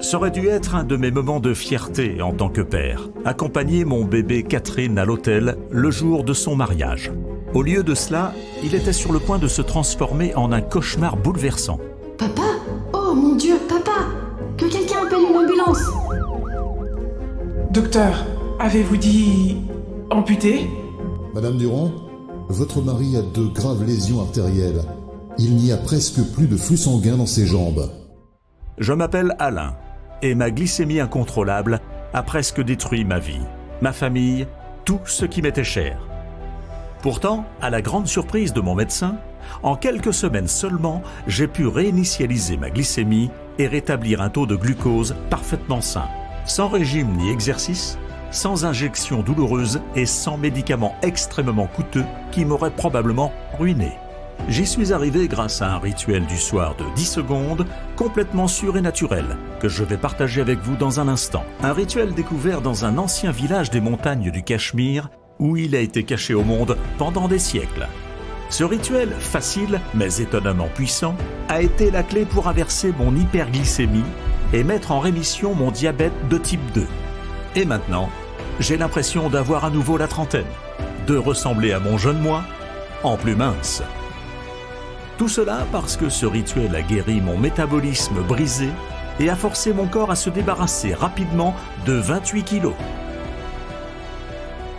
Ça aurait dû être un de mes moments de fierté en tant que père, accompagner mon bébé Catherine à l'hôtel le jour de son mariage. Au lieu de cela, il était sur le point de se transformer en un cauchemar bouleversant. Papa? Oh mon Dieu, papa! Que quelqu'un appelle une ambulance! Docteur, avez-vous dit... amputé? Madame Durand, votre mari a de graves lésions artérielles. Il n'y a presque plus de flux sanguin dans ses jambes. Je m'appelle Alain, et ma glycémie incontrôlable a presque détruit ma vie, ma famille, tout ce qui m'était cher. Pourtant, à la grande surprise de mon médecin, en quelques semaines seulement, j'ai pu réinitialiser ma glycémie et rétablir un taux de glucose parfaitement sain, sans régime ni exercice, sans injection douloureuse et sans médicaments extrêmement coûteux qui m'auraient probablement ruiné. J'y suis arrivé grâce à un rituel du soir de 10 secondes, complètement sûr et naturel, que je vais partager avec vous dans un instant. Un rituel découvert dans un ancien village des montagnes du Cachemire, où il a été caché au monde pendant des siècles. Ce rituel, facile mais étonnamment puissant, a été la clé pour inverser mon hyperglycémie et mettre en rémission mon diabète de type 2. Et maintenant, j'ai l'impression d'avoir à nouveau la trentaine, de ressembler à mon jeune moi, en plus mince. Tout cela parce que ce rituel a guéri mon métabolisme brisé et a forcé mon corps à se débarrasser rapidement de 28 kilos.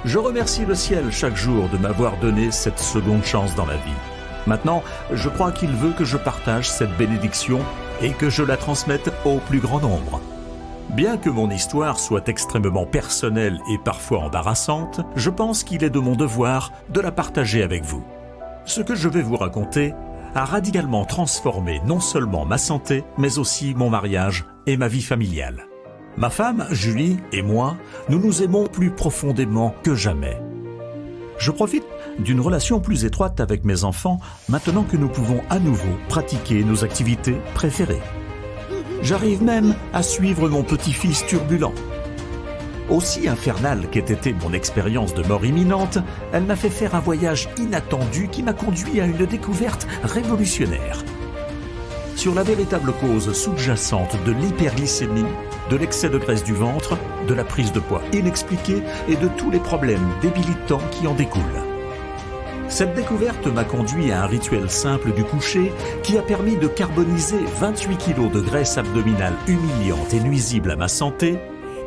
Je remercie le ciel chaque jour de m'avoir donné cette seconde chance dans la vie. Maintenant, je crois qu'il veut que je partage cette bénédiction et que je la transmette au plus grand nombre. Bien que mon histoire soit extrêmement personnelle et parfois embarrassante, je pense qu'il est de mon devoir de la partager avec vous. Ce que je vais vous raconter a radicalement transformé non seulement ma santé, mais aussi mon mariage et ma vie familiale. Ma femme, Julie, et moi, nous nous aimons plus profondément que jamais. Je profite d'une relation plus étroite avec mes enfants maintenant que nous pouvons à nouveau pratiquer nos activités préférées. J'arrive même à suivre mon petit-fils turbulent. Aussi infernale qu'ait été mon expérience de mort imminente, elle m'a fait faire un voyage inattendu qui m'a conduit à une découverte révolutionnaire. Sur la véritable cause sous-jacente de l'hyperglycémie, de l'excès de graisse du ventre, de la prise de poids inexpliquée et de tous les problèmes débilitants qui en découlent. Cette découverte m'a conduit à un rituel simple du coucher qui a permis de carboniser 28 kg de graisse abdominale humiliante et nuisible à ma santé,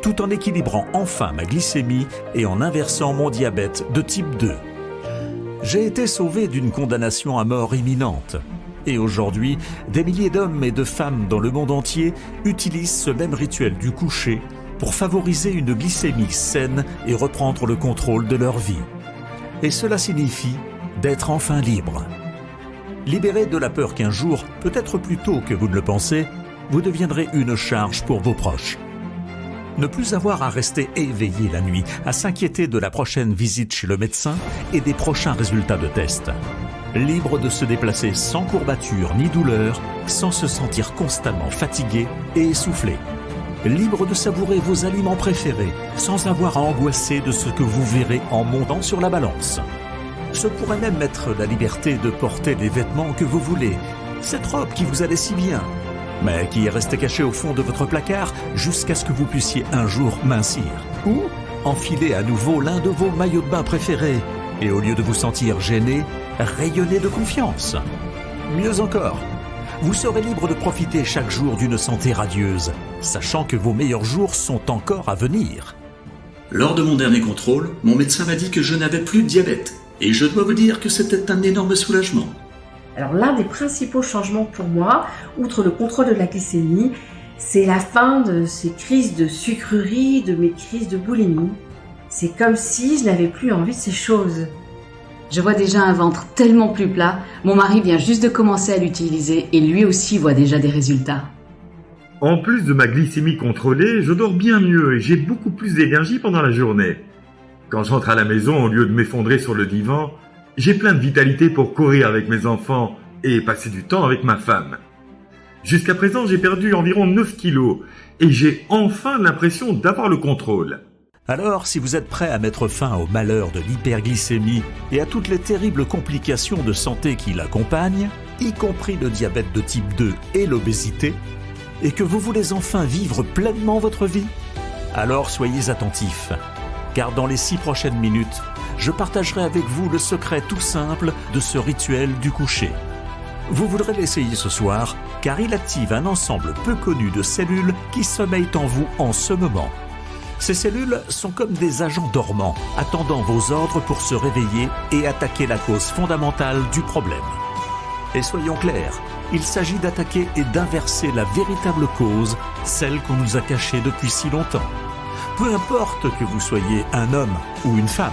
tout en équilibrant enfin ma glycémie et en inversant mon diabète de type 2. J'ai été sauvé d'une condamnation à mort imminente. Et aujourd'hui, des milliers d'hommes et de femmes dans le monde entier utilisent ce même rituel du coucher pour favoriser une glycémie saine et reprendre le contrôle de leur vie. Et cela signifie d'être enfin libre. Libéré de la peur qu'un jour, peut-être plus tôt que vous ne le pensez, vous deviendrez une charge pour vos proches. Ne plus avoir à rester éveillé la nuit, à s'inquiéter de la prochaine visite chez le médecin et des prochains résultats de test. Libre de se déplacer sans courbature ni douleur, sans se sentir constamment fatigué et essoufflé. Libre de savourer vos aliments préférés, sans avoir à angoisser de ce que vous verrez en montant sur la balance. Ce pourrait même être la liberté de porter les vêtements que vous voulez, cette robe qui vous allait si bien, mais qui est restée cachée au fond de votre placard jusqu'à ce que vous puissiez un jour mincir. Ou enfiler à nouveau l'un de vos maillots de bain préférés, et au lieu de vous sentir gêné, rayonner de confiance. Mieux encore, vous serez libre de profiter chaque jour d'une santé radieuse, sachant que vos meilleurs jours sont encore à venir. Lors de mon dernier contrôle, mon médecin m'a dit que je n'avais plus de diabète, et je dois vous dire que c'était un énorme soulagement. Alors l'un des principaux changements pour moi, outre le contrôle de la glycémie, c'est la fin de ces crises de sucrerie, de mes crises de boulimie. C'est comme si je n'avais plus envie de ces choses. Je vois déjà un ventre tellement plus plat. Mon mari vient juste de commencer à l'utiliser et lui aussi voit déjà des résultats. En plus de ma glycémie contrôlée, je dors bien mieux et j'ai beaucoup plus d'énergie pendant la journée. Quand je rentre à la maison, au lieu de m'effondrer sur le divan, j'ai plein de vitalité pour courir avec mes enfants et passer du temps avec ma femme. Jusqu'à présent, j'ai perdu environ 9 kilos et j'ai enfin l'impression d'avoir le contrôle. Alors, si vous êtes prêt à mettre fin au malheur de l'hyperglycémie et à toutes les terribles complications de santé qui l'accompagnent, y compris le diabète de type 2 et l'obésité, et que vous voulez enfin vivre pleinement votre vie? Alors soyez attentifs, car dans les 6 prochaines minutes, je partagerai avec vous le secret tout simple de ce rituel du coucher. Vous voudrez l'essayer ce soir, car il active un ensemble peu connu de cellules qui sommeillent en vous en ce moment. Ces cellules sont comme des agents dormants, attendant vos ordres pour se réveiller et attaquer la cause fondamentale du problème. Et soyons clairs, il s'agit d'attaquer et d'inverser la véritable cause, celle qu'on nous a cachée depuis si longtemps. Peu importe que vous soyez un homme ou une femme,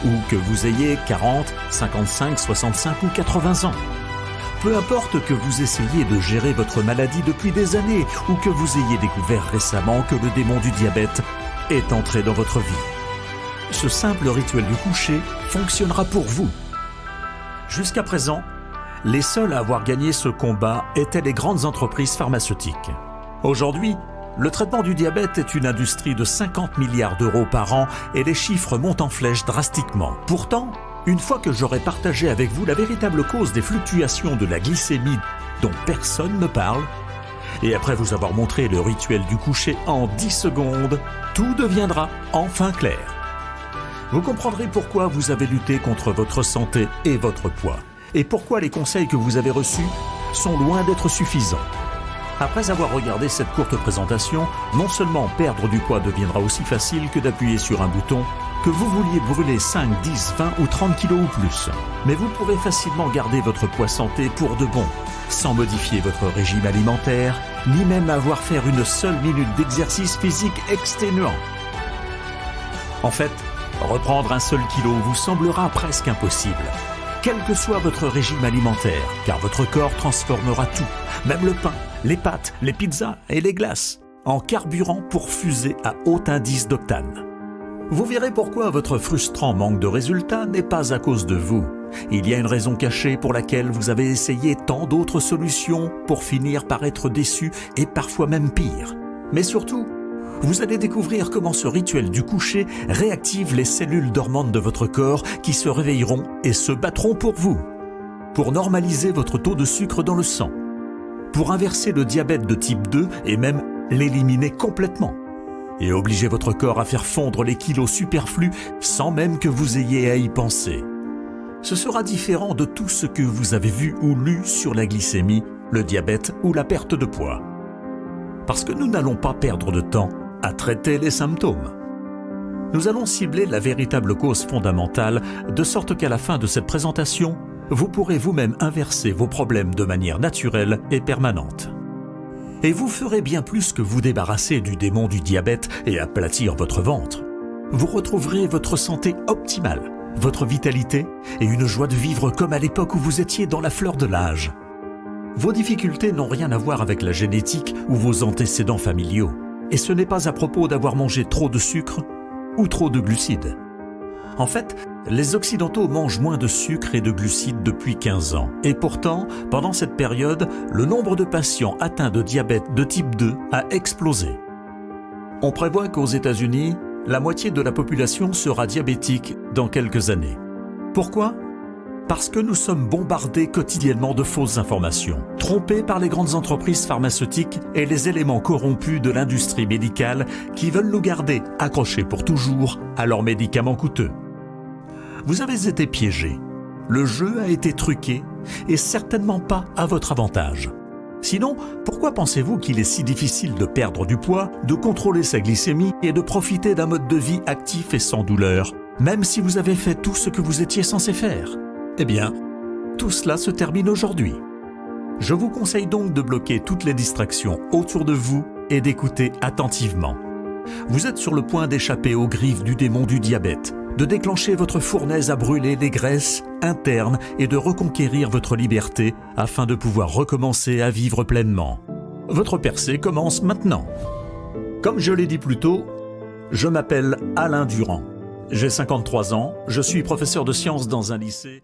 ou que vous ayez 40, 55, 65 ou 80 ans. Peu importe que vous essayiez de gérer votre maladie depuis des années ou que vous ayez découvert récemment que le démon du diabète est entré dans votre vie. Ce simple rituel du coucher fonctionnera pour vous. Jusqu'à présent, les seuls à avoir gagné ce combat étaient les grandes entreprises pharmaceutiques. Aujourd'hui, le traitement du diabète est une industrie de 50 milliards d'euros par an et les chiffres montent en flèche drastiquement. Pourtant, une fois que j'aurai partagé avec vous la véritable cause des fluctuations de la glycémie dont personne ne parle, et après vous avoir montré le rituel du coucher en 10 secondes, tout deviendra enfin clair. Vous comprendrez pourquoi vous avez lutté contre votre santé et votre poids, et pourquoi les conseils que vous avez reçus sont loin d'être suffisants. Après avoir regardé cette courte présentation, non seulement perdre du poids deviendra aussi facile que d'appuyer sur un bouton, que vous vouliez brûler 5, 10, 20 ou 30 kilos ou plus, mais vous pourrez facilement garder votre poids santé pour de bon, sans modifier votre régime alimentaire, ni même avoir fait une seule minute d'exercice physique exténuant. En fait, reprendre un seul kilo vous semblera presque impossible, quel que soit votre régime alimentaire, car votre corps transformera tout, même le pain, les pâtes, les pizzas et les glaces, en carburant pour fuser à haut indice d'octane. Vous verrez pourquoi votre frustrant manque de résultats n'est pas à cause de vous. Il y a une raison cachée pour laquelle vous avez essayé tant d'autres solutions pour finir par être déçu et parfois même pire. Mais surtout, vous allez découvrir comment ce rituel du coucher réactive les cellules dormantes de votre corps qui se réveilleront et se battront pour vous. Pour normaliser votre taux de sucre dans le sang. Pour inverser le diabète de type 2 et même l'éliminer complètement. Et obliger votre corps à faire fondre les kilos superflus sans même que vous ayez à y penser. Ce sera différent de tout ce que vous avez vu ou lu sur la glycémie, le diabète ou la perte de poids. Parce que nous n'allons pas perdre de temps à traiter les symptômes. Nous allons cibler la véritable cause fondamentale de sorte qu'à la fin de cette présentation, vous pourrez vous-même inverser vos problèmes de manière naturelle et permanente. Et vous ferez bien plus que vous débarrasser du démon du diabète et aplatir votre ventre. Vous retrouverez votre santé optimale, votre vitalité et une joie de vivre comme à l'époque où vous étiez dans la fleur de l'âge. Vos difficultés n'ont rien à voir avec la génétique ou vos antécédents familiaux. Et ce n'est pas à propos d'avoir mangé trop de sucre ou trop de glucides. En fait, les Occidentaux mangent moins de sucre et de glucides depuis 15 ans. Et pourtant, pendant cette période, le nombre de patients atteints de diabète de type 2 a explosé. On prévoit qu'aux États-Unis, la moitié de la population sera diabétique dans quelques années. Pourquoi ? Parce que nous sommes bombardés quotidiennement de fausses informations, trompés par les grandes entreprises pharmaceutiques et les éléments corrompus de l'industrie médicale qui veulent nous garder accrochés pour toujours à leurs médicaments coûteux. Vous avez été piégés. Le jeu a été truqué et certainement pas à votre avantage. Sinon, pourquoi pensez-vous qu'il est si difficile de perdre du poids, de contrôler sa glycémie et de profiter d'un mode de vie actif et sans douleur, même si vous avez fait tout ce que vous étiez censé faire ? Eh bien, tout cela se termine aujourd'hui. Je vous conseille donc de bloquer toutes les distractions autour de vous et d'écouter attentivement. Vous êtes sur le point d'échapper aux griffes du démon du diabète, de déclencher votre fournaise à brûler les graisses internes et de reconquérir votre liberté afin de pouvoir recommencer à vivre pleinement. Votre percée commence maintenant. Comme je l'ai dit plus tôt, je m'appelle Alain Durand. J'ai 53 ans, je suis professeur de sciences dans un lycée.